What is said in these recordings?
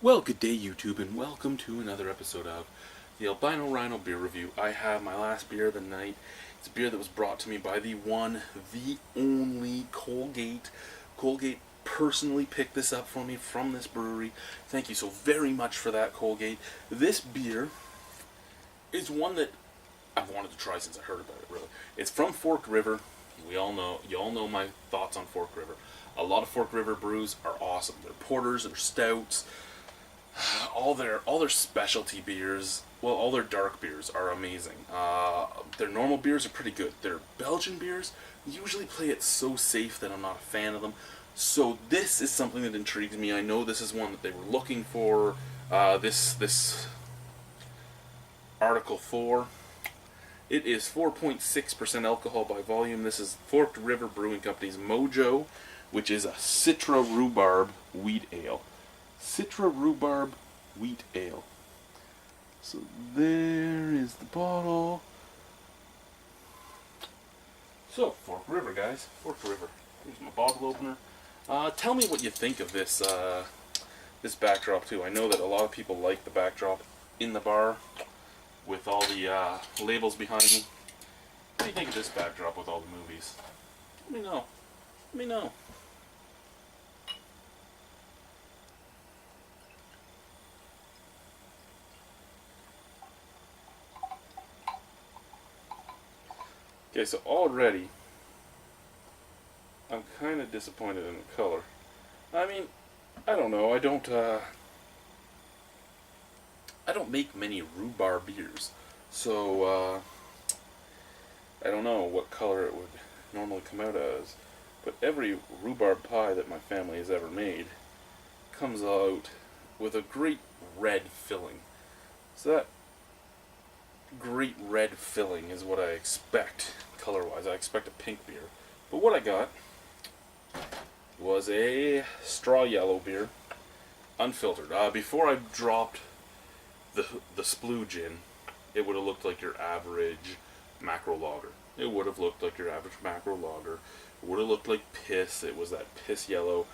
Well, good day YouTube, and welcome to another episode of the Albino Rhino beer review. I have my last beer of the night. It's a beer that was brought to me by the one, the only Colgate. Colgate personally picked this up for me from this brewery. Thank you so very much for that, Colgate. This beer is one that I've wanted to try since I heard about it, really. It's from Forked River. You all know my thoughts on Forked River. A lot of Forked River brews are awesome. They're porters, they're stouts, all their specialty beers, well, all their dark beers are amazing. Their normal beers are pretty good. Their Belgian beers usually play it so safe that I'm not a fan of them. So this is something that intrigues me. I know this is one that they were looking for. This Article 4. It is 4.6% alcohol by volume. This is Forked River Brewing Company's Mojo, which is a Citra Rhubarb Wheat Ale. Citra Rhubarb Wheat Ale. So there is the bottle. So, Forked River, guys. Forked River. Here's my bottle opener. Tell me what you think of this this backdrop too. I know that a lot of people like the backdrop in the bar with all the labels behind me. What do you think of this backdrop with all the movies? Let me know. Let me know. Okay, so already I'm kind of disappointed in the color. I mean, I don't know. I don't make many rhubarb beers, so I don't know what color it would normally come out as. But every rhubarb pie that my family has ever made comes out with a great red filling. So that great red filling is what I expect color-wise. I expect a pink beer. But what I got was a straw yellow beer, unfiltered. Before I dropped the splooge in, it would have looked like your average macro lager. It would have looked like your average macro lager. It would have looked like piss. It was that piss yellow.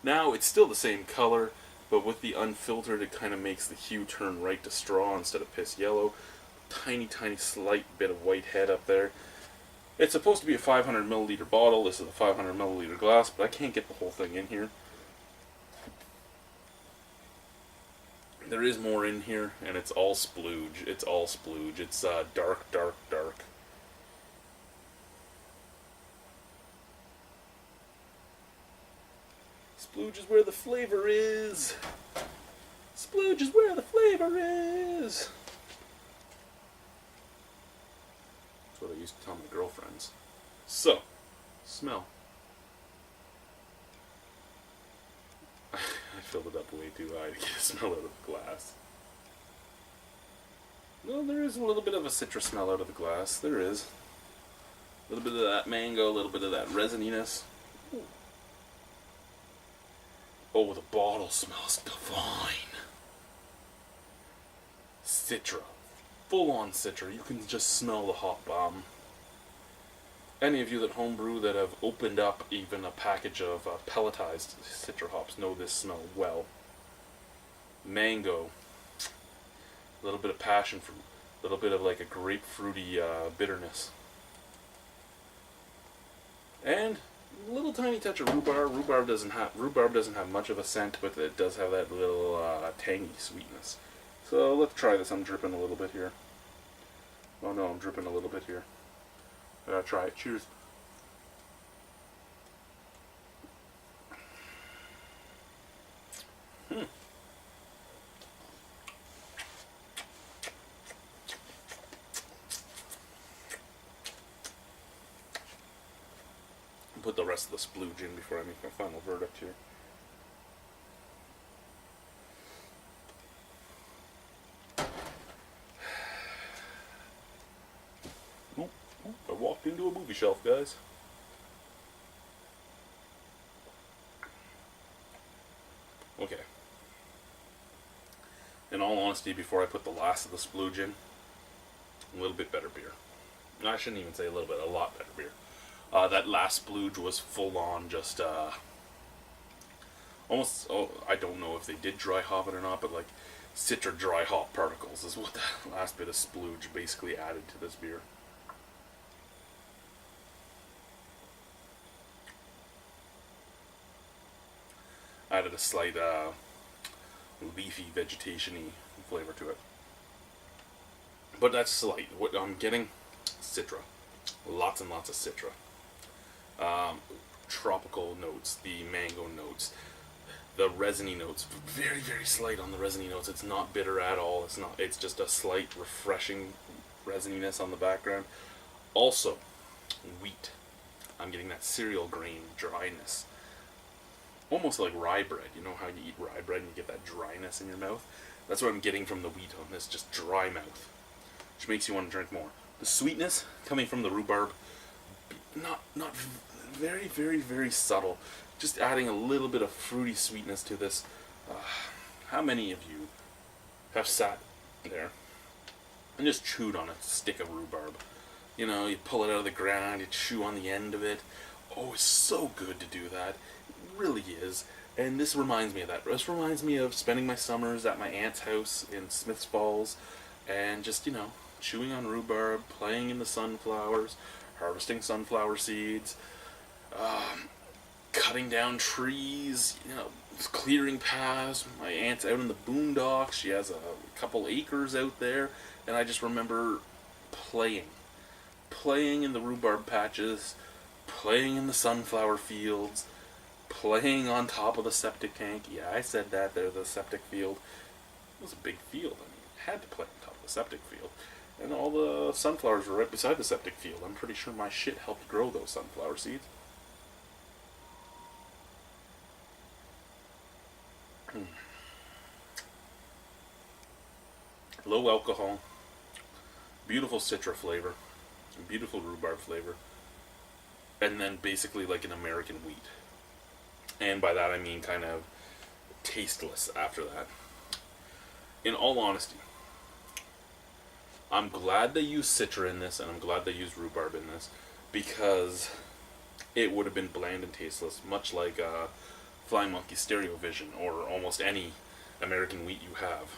Now it's still the same color, but with the unfiltered, it kind of makes the hue turn right to straw instead of piss yellow. Tiny, tiny, slight bit of white head up there. It's supposed to be a 500 milliliter bottle. This is a 500 milliliter glass, but I can't get the whole thing in here. There is more in here, and it's all splooge. It's all splooge. It's dark, dark, dark. Splooge is where the flavor is. Splooge is where the flavor is. That's what I used to tell my girlfriends. So, smell. I filled it up way too high to get a smell out of the glass. Well, there is a little bit of a citrus smell out of the glass. There is. A little bit of that mango, a little bit of that resininess. Ooh. Oh, the bottle smells divine. Citra. Full-on Citra. You can just smell the hop bomb. Any of you that homebrew that have opened up even a package of pelletized Citra hops know this smell well. Mango. A little bit of passion fruit. A little bit of like a grapefruity bitterness. And a little tiny touch of rhubarb. Rhubarb doesn't have much of a scent, but it does have that little tangy sweetness. So let's try this. I'm dripping a little bit here. Oh no, I'm dripping a little bit here. I gotta try it. Cheers. Put the rest of the splooge in before I make my final verdict here. Oh, I walked into a movie shelf, guys. Okay. In all honesty, before I put the last of the splooge in, a little bit better beer. I shouldn't even say a little bit, a lot better beer. That last splooge was full on just almost, oh, I don't know if they did dry hop it or not, but like Citra dry hop particles is what the last bit of splooge basically added to this beer. Added a slight leafy vegetation-y flavor to it. But that's slight. What I'm getting, Citra. Lots and lots of Citra. Tropical notes, the mango notes, the resiny notes, very, very slight on the resiny notes. It's not bitter at all. It's just a slight refreshing resininess on the background. Also, wheat. I'm getting that cereal grain dryness. Almost like rye bread. You know how you eat rye bread and you get that dryness in your mouth? That's what I'm getting from the wheat on this, just dry mouth, which makes you want to drink more. The sweetness coming from the rhubarb, not very, very, very subtle. Just adding a little bit of fruity sweetness to this. How many of you have sat there and just chewed on a stick of rhubarb? You know, you pull it out of the ground, you chew on the end of it. Oh, it's so good to do that. It really is. And this reminds me of that. This reminds me of spending my summers at my aunt's house in Smiths Falls and just, you know, chewing on rhubarb, playing in the sunflowers, harvesting sunflower seeds, cutting down trees, you know, clearing paths. My aunt's out in the boondocks. She has a couple acres out there, and I just remember playing in the rhubarb patches, playing in the sunflower fields, playing on top of the septic tank. Yeah, I said that there, the septic field. It was a big field. I mean, I had to play on top of the septic field. And all the sunflowers were right beside the septic field. I'm pretty sure my shit helped grow those sunflower seeds. Low alcohol, beautiful Citra flavor, beautiful rhubarb flavor, and then basically like an American wheat. And by that I mean kind of tasteless after that. In all honesty, I'm glad they used Citra in this, and I'm glad they used rhubarb in this, because it would have been bland and tasteless, much like Flying Monkey Stereo Vision, or almost any American wheat you have.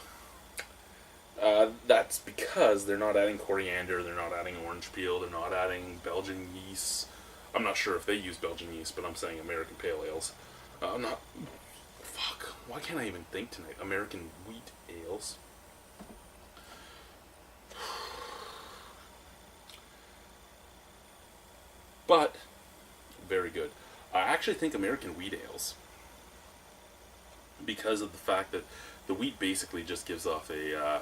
That's because they're not adding coriander, they're not adding orange peel, they're not adding Belgian yeast. I'm not sure if they use Belgian yeast, but I'm saying American pale ales. Fuck, why can't I even think tonight? American wheat ales. But, very good. I actually think American wheat ales, because of the fact that the wheat basically just gives off a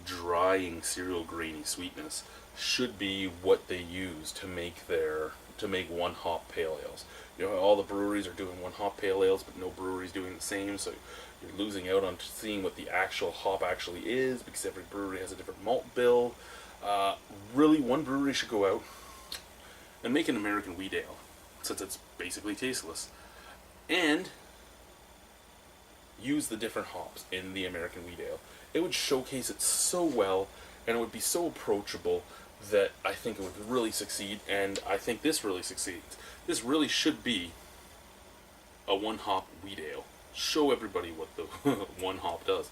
drying cereal grainy sweetness, should be what they use to make one hop pale ales. You know, all the breweries are doing one hop pale ales, but no brewery's doing the same, so you're losing out on seeing what the actual hop actually is, because every brewery has a different malt bill. Really, one brewery should go out and make an American wheat ale, since it's basically tasteless, and use the different hops in the American wheat ale. It would showcase it so well, and it would be so approachable that I think it would really succeed, and I think this really succeeds. This really should be a one-hop wheat ale. Show everybody what the one hop does.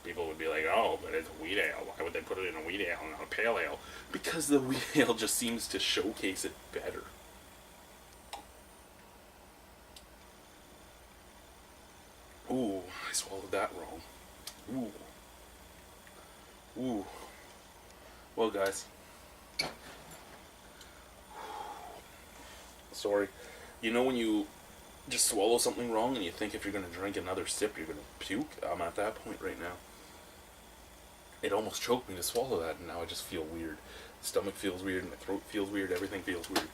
People would be like, oh, but it's a wheat ale. Why would they put it in a wheat ale and not a pale ale? Because the wheat ale just seems to showcase it better. Ooh, I swallowed that wrong. Ooh. Well, guys. Sorry. You know when you just swallow something wrong and you think if you're going to drink another sip, you're going to puke? I'm at that point right now. It almost choked me to swallow that, and now I just feel weird. The stomach feels weird, my throat feels weird, everything feels weird.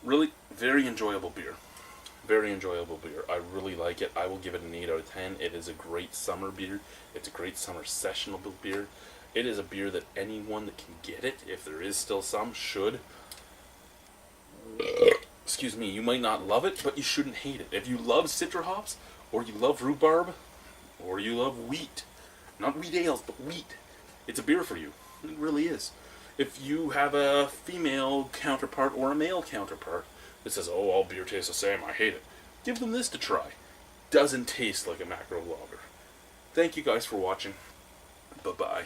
Really, very enjoyable beer. Very enjoyable beer. I really like it. I will give it an 8 out of 10. It is a great summer beer. It's a great summer sessionable beer. It is a beer that anyone that can get it, if there is still some, should. Excuse me, you might not love it, but you shouldn't hate it. If you love Citra hops, or you love rhubarb, or you love wheat, not wheat ales, but wheat, it's a beer for you. It really is. If you have a female counterpart or a male counterpart that says, oh, all beer tastes the same, I hate it, give them this to try. doesn't taste like a macro lager. Thank you guys for watching. Bye-bye.